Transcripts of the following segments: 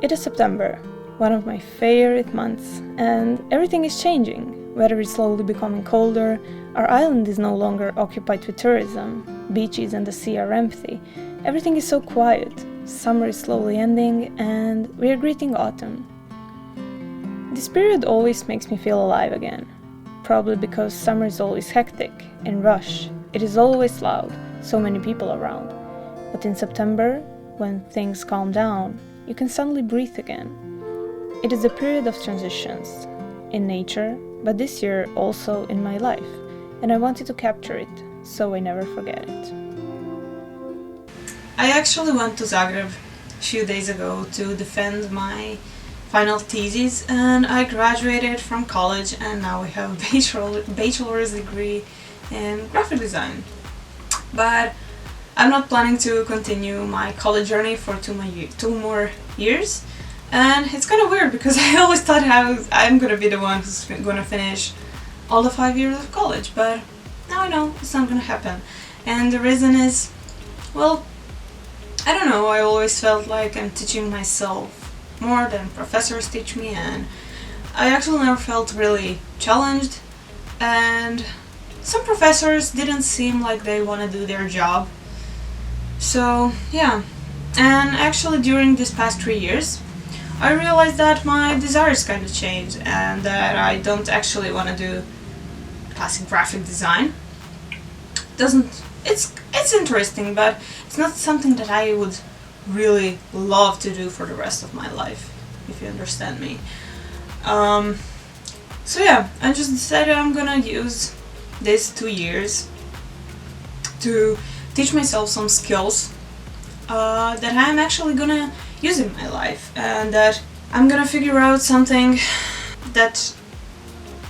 It is September, one of my favorite months, and everything is changing. Weather is slowly becoming colder, our island is no longer occupied with tourism, beaches and the sea are empty, everything is so quiet, summer is slowly ending, and we are greeting autumn. This period always makes me feel alive again, probably because summer is always hectic, in rush, it is always loud, so many people around. But in September, when things calm down, you can suddenly breathe again. It is a period of transitions, in nature, but this year also in my life, and I wanted to capture it, so I never forget it. I actually went to Zagreb a few days ago to defend my final thesis, and I graduated from college, and now I have a bachelor's degree in graphic design. But I'm not planning to continue my college journey for two more years, and it's kind of weird because I always thought I'm gonna be the one who's gonna finish all the 5 years of college, but now I know it's not gonna happen. And the reason is, well, I don't know, I always felt like I'm teaching myself more than professors teach me, and I actually never felt really challenged, and some professors didn't seem like they want to do their job. So yeah, and actually during these past 3 years I realized that my desires kind of changed and that I don't actually want to do classic graphic design. It's interesting, but it's not something that I would really love to do for the rest of my life, if you understand me. So yeah, I just decided I'm gonna use these 2 years to teach myself some skills that I'm actually gonna use in my life, and that I'm gonna figure out something that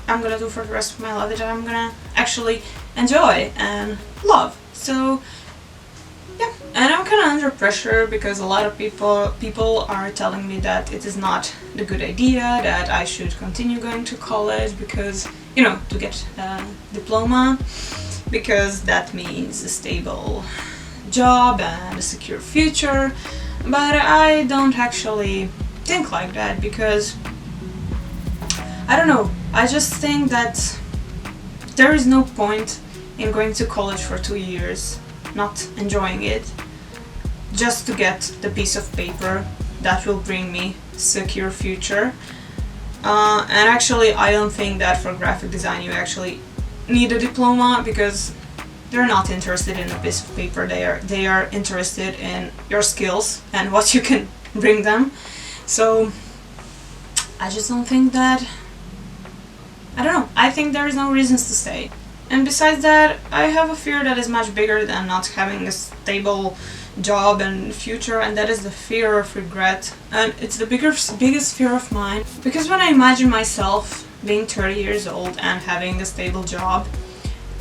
I'm gonna do for the rest of my life that I'm gonna actually enjoy and love. So yeah, and I'm kind of under pressure because a lot of people are telling me that it is not the good idea, that I should continue going to college because, you know, to get a diploma, because that means a stable job and a secure future. But I don't actually think like that because, I don't know, I just think that there is no point in going to college for 2 years, not enjoying it, just to get the piece of paper that will bring me secure future. And actually I don't think that for graphic design you actually need a diploma, because they're not interested in a piece of paper, they are interested in your skills and what you can bring them. So I just don't think that, I don't know, I think there is no reasons to stay. And besides that, I have a fear that is much bigger than not having a stable job and future, and that is the fear of regret. And it's the biggest fear of mine, because when I imagine myself being 30 years old and having a stable job,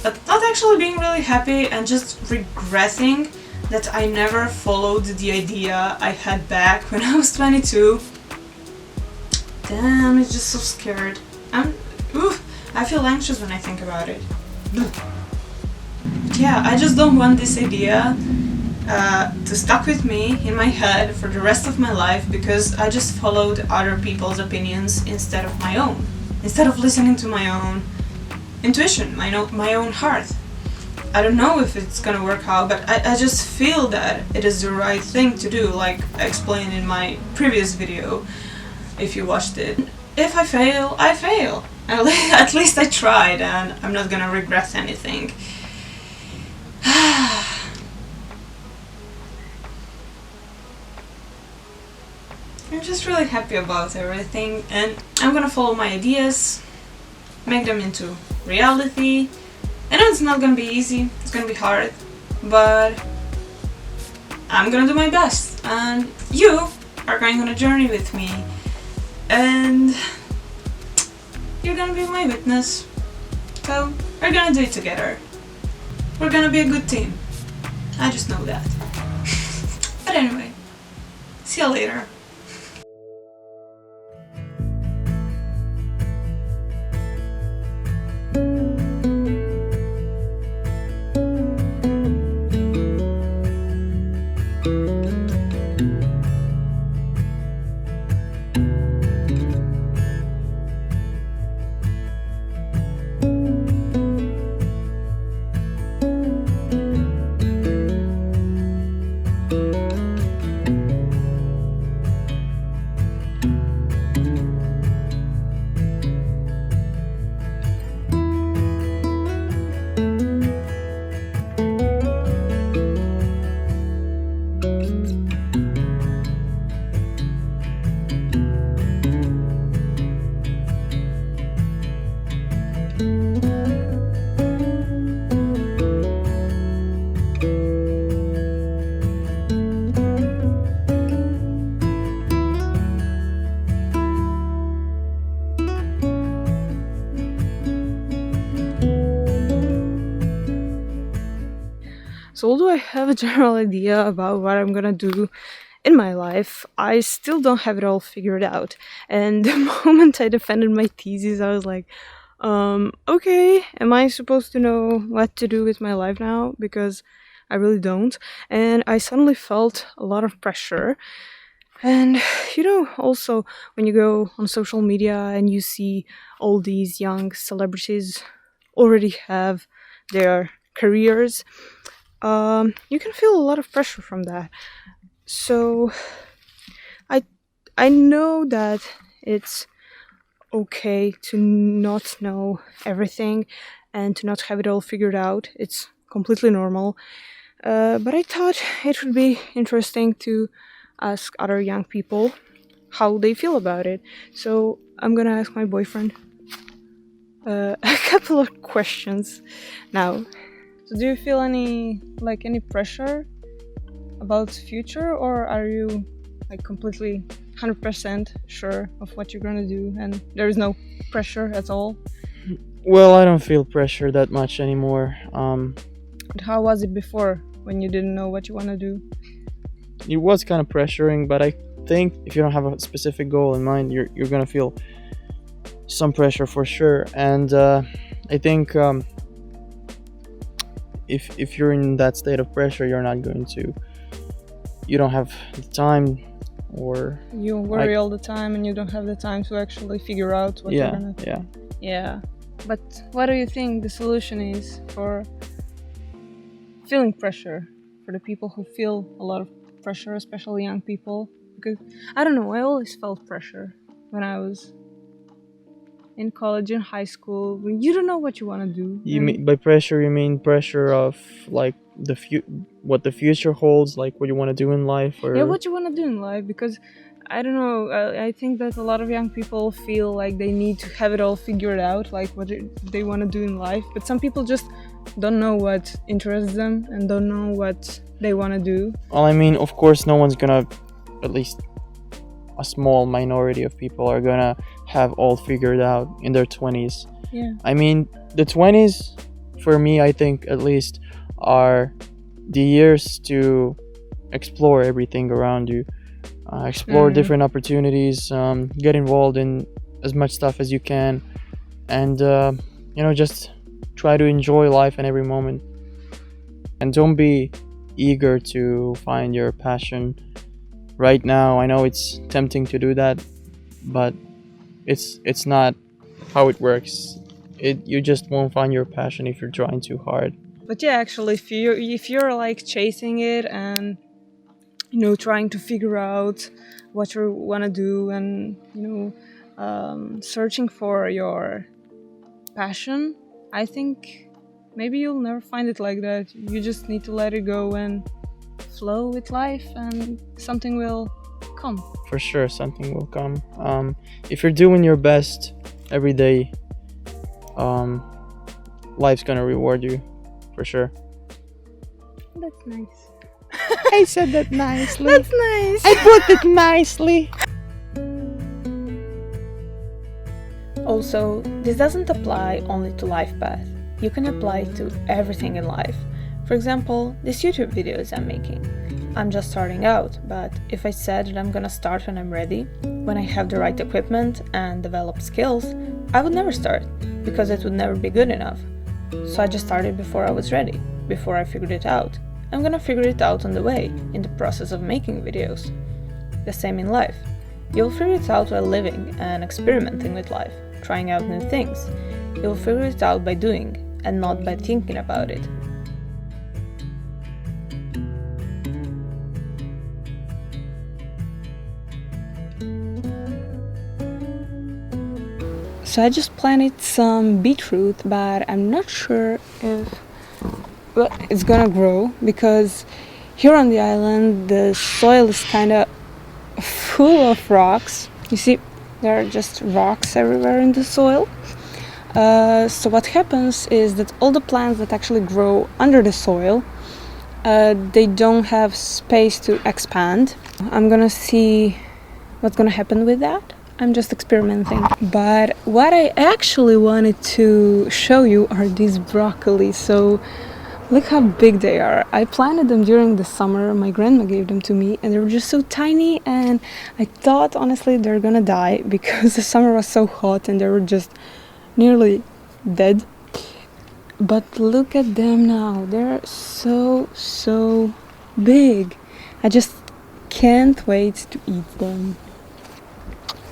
but not actually being really happy and just regretting that I never followed the idea I had back when I was 22. Damn, it's just so scared. I feel anxious when I think about it. Yeah, I just don't want this idea to stuck with me in my head for the rest of my life, because I just followed other people's opinions instead of my own. Instead of listening to my own intuition, my own heart. I don't know if it's gonna work out, but I just feel that it is the right thing to do, like I explained in my previous video, if you watched it. If I fail, I fail. At least I tried, and I'm not gonna regret anything. I'm just really happy about everything, and I'm gonna follow my ideas, make them into reality. I know it's not gonna be easy, it's gonna be hard, but I'm gonna do my best, and you are going on a journey with me, and you're gonna be my witness. So we're gonna do it together. We're gonna be a good team. I just know that. But anyway, see you later. So although I have a general idea about what I'm gonna do in my life, I still don't have it all figured out. And the moment I defended my thesis, I was like, okay, am I supposed to know what to do with my life now? Because I really don't. And I suddenly felt a lot of pressure. And also when you go on social media and you see all these young celebrities already have their careers, you can feel a lot of pressure from that. So I I know that it's okay to not know everything and to not have it all figured out. It's completely normal. But I thought it would be interesting to ask other young people how they feel about it. So I'm gonna ask my boyfriend a couple of questions now. So do you feel any pressure about future, or are you completely 100% sure of what you're gonna do and there is no pressure at all? Well, I don't feel pressure that much anymore. But how was it before when you didn't know what you want to do? It was kind of pressuring, but I think if you don't have a specific goal in mind, you're gonna feel some pressure for sure. And I think if you're in that state of pressure, you don't have the time, or You worry all the time and you don't have the time to actually figure out what you're gonna do. yeah. Yeah. But what do you think the solution is for feeling pressure, for the people who feel a lot of pressure, especially young people? Because I don't know, I always felt pressure when I was in college, in high school, when you don't know what you want to do. You mean by pressure? You mean pressure of like what the future holds, like what you want to do in life, or Yeah, what you want to do in life? Because I don't know, I think that a lot of young people feel like they need to have it all figured out, like what they want to do in life. But some people just don't know what interests them and don't know what they want to do. Well, I mean, of course, no one's gonna, at least a small minority of people are gonna have all figured out in their 20s. Yeah. I mean, the 20s, for me, I think at least, are the years to explore everything around you, explore different opportunities, get involved in as much stuff as you can, and just try to enjoy life in every moment. And don't be eager to find your passion right now. I know it's tempting to do that, but it's not how it works. You just won't find your passion if you're trying too hard. But yeah, actually, if you're like chasing it and trying to figure out what you want to do and searching for your passion, I think maybe you'll never find it like that. You just need to let it go and flow with life, and something will come. For sure, something will come. If you're doing your best every day, life's gonna reward you, for sure. That's nice. I said that nicely. That's nice. I put it nicely. Also, this doesn't apply only to life path. You can apply it to everything in life. For example, these YouTube videos I'm making. I'm just starting out, but if I said that I'm gonna start when I'm ready, when I have the right equipment and develop skills, I would never start, because it would never be good enough. So I just started before I was ready, before I figured it out. I'm gonna figure it out on the way, in the process of making videos. The same in life. You'll figure it out while living and experimenting with life, trying out new things. You'll figure it out by doing, and not by thinking about it. So I just planted some beetroot, but I'm not sure if it's gonna grow, because here on the island the soil is kind of full of rocks. You see, there are just rocks everywhere in the soil. So what happens is that all the plants that actually grow under the soil, they don't have space to expand. I'm gonna see what's gonna happen with that. I'm just experimenting. But what I actually wanted to show you are these broccoli. So Look how big they are. I planted them during the summer. My grandma gave them to me and they were just so tiny, and I thought honestly they're gonna die because the summer was so hot and they were just nearly dead. But look at them now. They're so big. I just can't wait to eat them.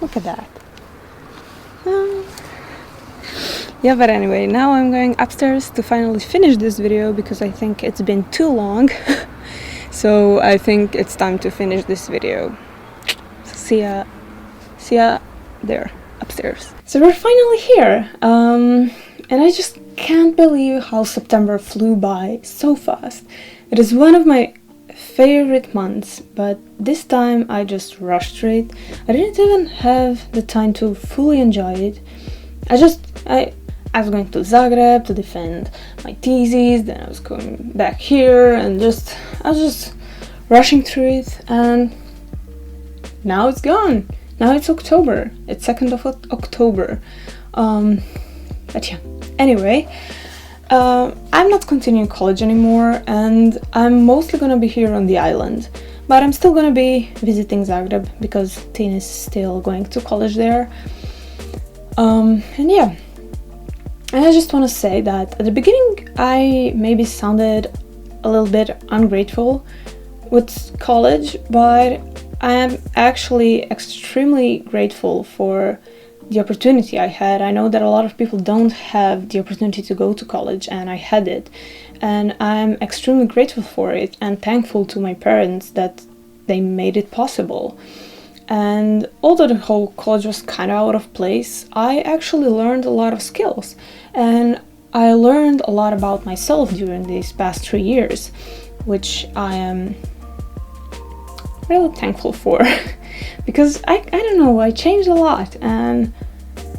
Look at that. Yeah, but anyway, now I'm going upstairs to finally finish this video because I think it's been too long. So I think it's time to finish this video. So see ya there, upstairs. So we're finally here. And I just can't believe how September flew by so fast. It is one of my favorite months, but this time I just rushed through it. I didn't even have the time to fully enjoy it. I was going to Zagreb to defend my thesis, then I was going back here and I was just rushing through it, and now it's gone. Now it's October. It's 2nd of October. But yeah, anyway, I'm not continuing college anymore and I'm mostly gonna be here on the island. But I'm still gonna be visiting Zagreb because Tina is still going to college there. And yeah. And I just want to say that at the beginning I maybe sounded a little bit ungrateful with college, but I am actually extremely grateful for the opportunity I had. I know that a lot of people don't have the opportunity to go to college, and I had it. And I'm extremely grateful for it and thankful to my parents that they made it possible. And although the whole college was kind of out of place, I actually learned a lot of skills. And I learned a lot about myself during these past 3 years, which I am really thankful for. Because I don't know, I changed a lot, and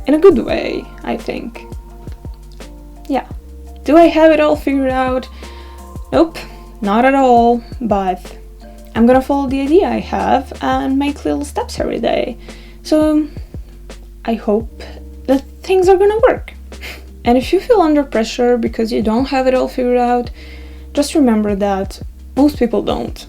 in a good way, I think. Yeah. Do I have it all figured out? Nope, not at all, but I'm gonna follow the idea I have and make little steps every day. So I hope that things are gonna work. And if you feel under pressure because you don't have it all figured out, just remember that most people don't.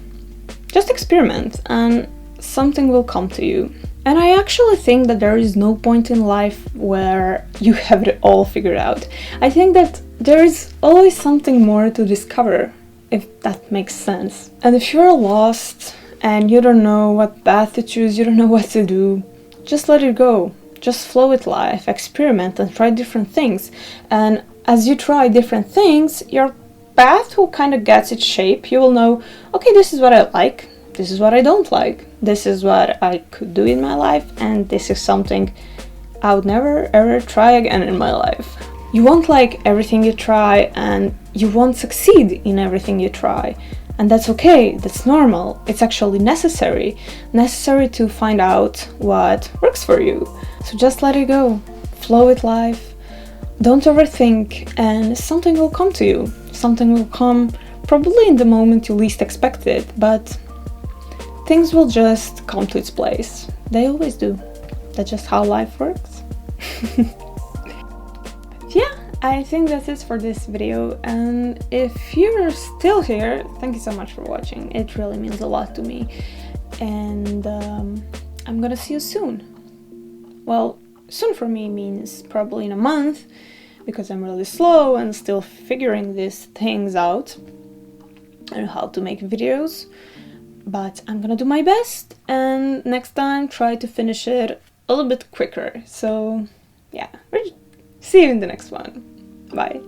Just experiment and something will come to you. And I actually think that there is no point in life where you have it all figured out. I think that there is always something more to discover, if that makes sense. And if you're lost and you don't know what path to choose, you don't know what to do, just let it go. Just flow with life, experiment and try different things. And as you try different things, your path will kind of get its shape. You will know, okay, this is what I like, this is what I don't like, this is what I could do in my life, and this is something I would never ever try again in my life. You won't like everything you try, and you won't succeed in everything you try. And that's okay, that's normal. It's actually necessary to find out what works for you. So just let it go, flow with life, don't overthink, and something will come to you. Something will come probably in the moment you least expect it, but things will just come to its place. They always do. That's just how life works. Yeah, I think that's it for this video, and if you're still here, thank you so much for watching. It really means a lot to me, and I'm gonna see you soon. Well, soon for me means probably in a month, because I'm really slow and still figuring these things out and how to make videos, but I'm gonna do my best, and next time try to finish it a little bit quicker. So yeah, see you in the next one. Bye.